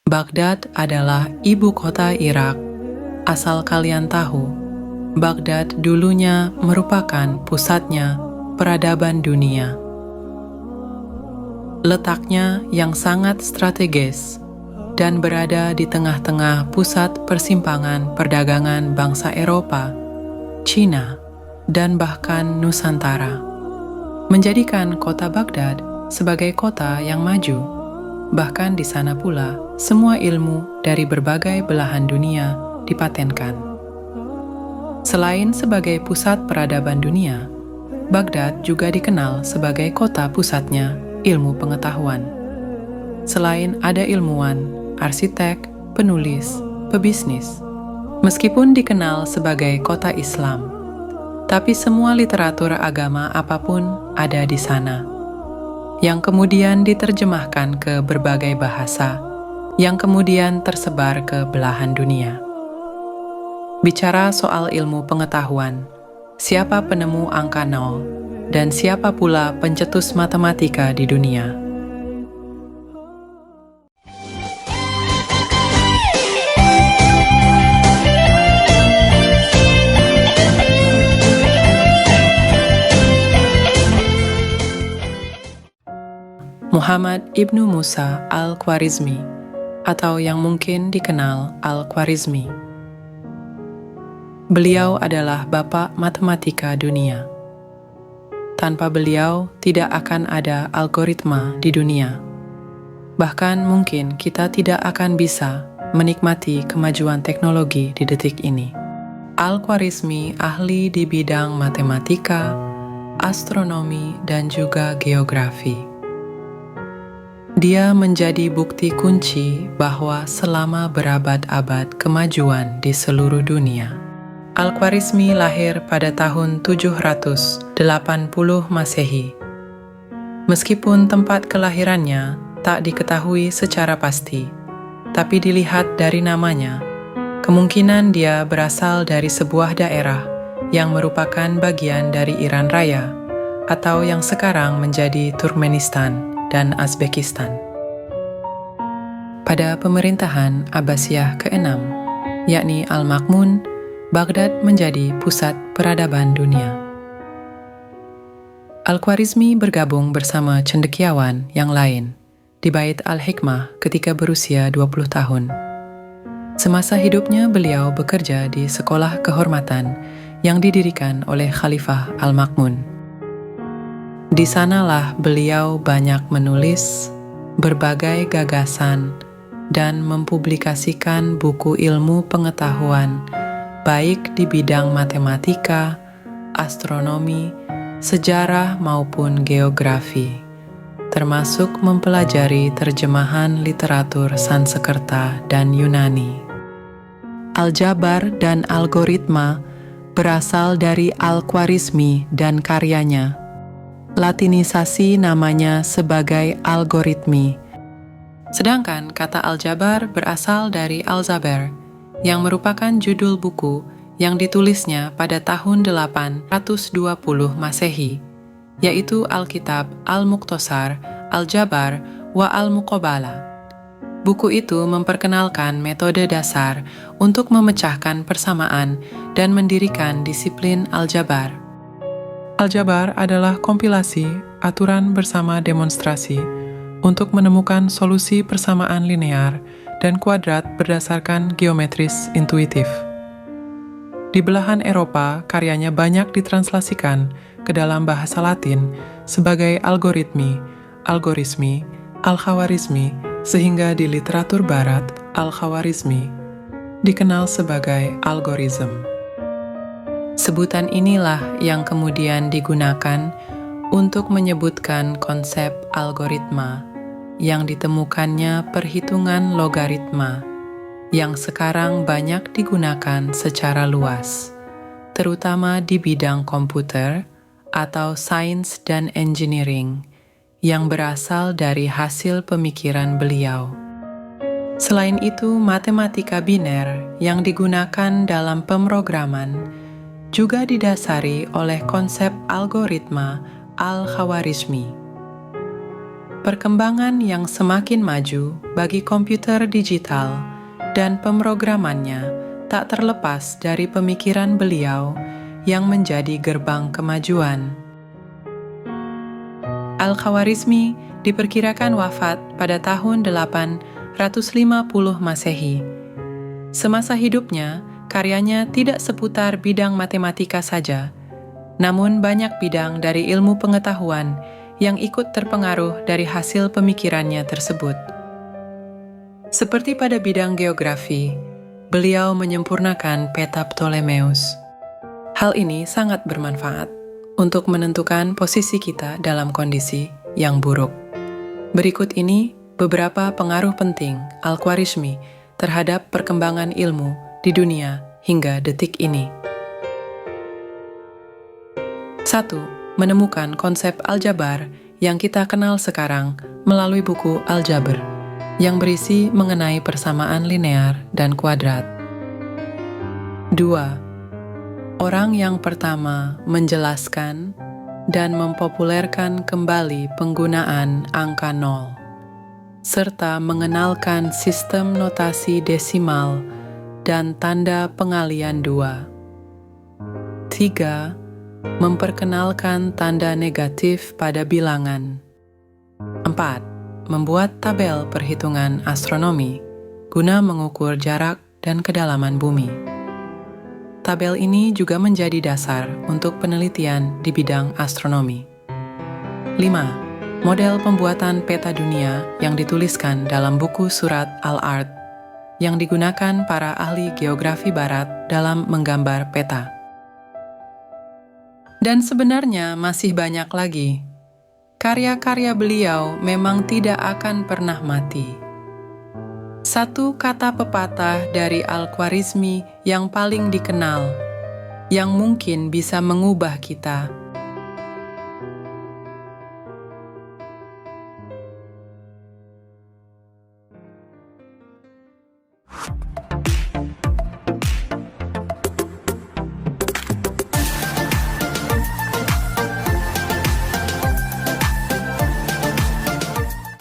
Baghdad adalah ibu kota Irak. Asal kalian tahu, Baghdad dulunya merupakan pusatnya peradaban dunia. Letaknya yang sangat strategis dan berada di tengah-tengah pusat persimpangan perdagangan bangsa Eropa, Cina, dan bahkan Nusantara, menjadikan kota Baghdad sebagai kota yang maju. Bahkan di sana pula, semua ilmu dari berbagai belahan dunia dipatenkan. Selain sebagai pusat peradaban dunia, Baghdad juga dikenal sebagai kota pusatnya ilmu pengetahuan. Selain ada ilmuwan, arsitek, penulis, pebisnis, meskipun dikenal sebagai kota Islam, tapi semua literatur agama apapun ada di sana, yang kemudian diterjemahkan ke berbagai bahasa, yang kemudian tersebar ke belahan dunia. Bicara soal ilmu pengetahuan, siapa penemu angka 0, dan siapa pula pencetus matematika di dunia? Muhammad Ibnu Musa Al-Khwarizmi, atau yang mungkin dikenal Al-Khwarizmi. Beliau adalah bapak matematika dunia. Tanpa beliau, tidak akan ada algoritma di dunia. Bahkan mungkin kita tidak akan bisa menikmati kemajuan teknologi di detik ini. Al-Khwarizmi ahli di bidang matematika, astronomi, dan juga geografi. Dia menjadi bukti kunci bahwa selama berabad-abad kemajuan di seluruh dunia, Al-Khwarizmi lahir pada tahun 780 Masehi. Meskipun tempat kelahirannya tak diketahui secara pasti, tapi dilihat dari namanya, kemungkinan dia berasal dari sebuah daerah yang merupakan bagian dari Iran Raya, atau yang sekarang menjadi Turkmenistan dan Uzbekistan. Pada pemerintahan Abbasiyah ke-6, yakni Al-Ma'mun, Baghdad menjadi pusat peradaban dunia. Al-Khwarizmi bergabung bersama cendekiawan yang lain di Bait Al-Hikmah ketika berusia 20 tahun. Semasa hidupnya beliau bekerja di sekolah kehormatan yang didirikan oleh Khalifah Al-Ma'mun. Di sanalah beliau banyak menulis berbagai gagasan dan mempublikasikan buku ilmu pengetahuan, baik di bidang matematika, astronomi, sejarah maupun geografi, termasuk mempelajari terjemahan literatur Sanskerta dan Yunani. Aljabar dan algoritma berasal dari Al-Khwarizmi dan karyanya. Latinisasi namanya sebagai algoritmi. Sedangkan kata aljabar berasal dari Alzaber, yang merupakan judul buku yang ditulisnya pada tahun 820 Masehi, yaitu Alkitab Al-Mukhtasar, Al-Jabar, wa Al-Muqabalah. Buku itu memperkenalkan metode dasar untuk memecahkan persamaan dan mendirikan disiplin aljabar. Aljabar adalah kompilasi aturan bersama demonstrasi untuk menemukan solusi persamaan linear dan kuadrat berdasarkan geometris intuitif. Di belahan Eropa, karyanya banyak ditranslasikan ke dalam bahasa Latin sebagai algoritmi, algorismi, al-Khwarizmi, sehingga di literatur Barat, al-Khwarizmi dikenal sebagai algoritm. Sebutan inilah yang kemudian digunakan untuk menyebutkan konsep algoritma yang ditemukannya perhitungan logaritma yang sekarang banyak digunakan secara luas, terutama di bidang komputer atau sains dan engineering yang berasal dari hasil pemikiran beliau. Selain itu, matematika biner yang digunakan dalam pemrograman juga didasari oleh konsep algoritma Al-Khwarizmi. perkembangan yang semakin maju bagi komputer digital dan pemrogramannya tak terlepas dari pemikiran beliau yang menjadi gerbang kemajuan. Al-Khwarizmi diperkirakan wafat pada tahun 850 Masehi. Semasa hidupnya, karyanya tidak seputar bidang matematika saja, namun banyak bidang dari ilmu pengetahuan yang ikut terpengaruh dari hasil pemikirannya tersebut. Seperti pada bidang geografi, beliau menyempurnakan peta Ptolemeus. Hal ini sangat bermanfaat untuk menentukan posisi kita dalam kondisi yang buruk. Berikut ini beberapa pengaruh penting Al-Khwarizmi terhadap perkembangan ilmu di dunia hingga detik ini. 1. Menemukan konsep aljabar yang kita kenal sekarang melalui buku Al-Jabr, yang berisi mengenai persamaan linear dan kuadrat. 2. Orang yang pertama menjelaskan dan mempopulerkan kembali penggunaan angka 0, serta mengenalkan sistem notasi desimal dan tanda pengalian 2. 3. Memperkenalkan tanda negatif pada bilangan. 4. Membuat tabel perhitungan astronomi guna mengukur jarak dan kedalaman bumi. Tabel ini juga menjadi dasar untuk penelitian di bidang astronomi. 5. Model pembuatan peta dunia yang dituliskan dalam buku surat Al-Ard, yang digunakan para ahli geografi barat dalam menggambar peta. Dan sebenarnya masih banyak lagi. Karya-karya beliau memang tidak akan pernah mati. Satu kata pepatah dari Al-Khwarizmi yang paling dikenal, yang mungkin bisa mengubah kita,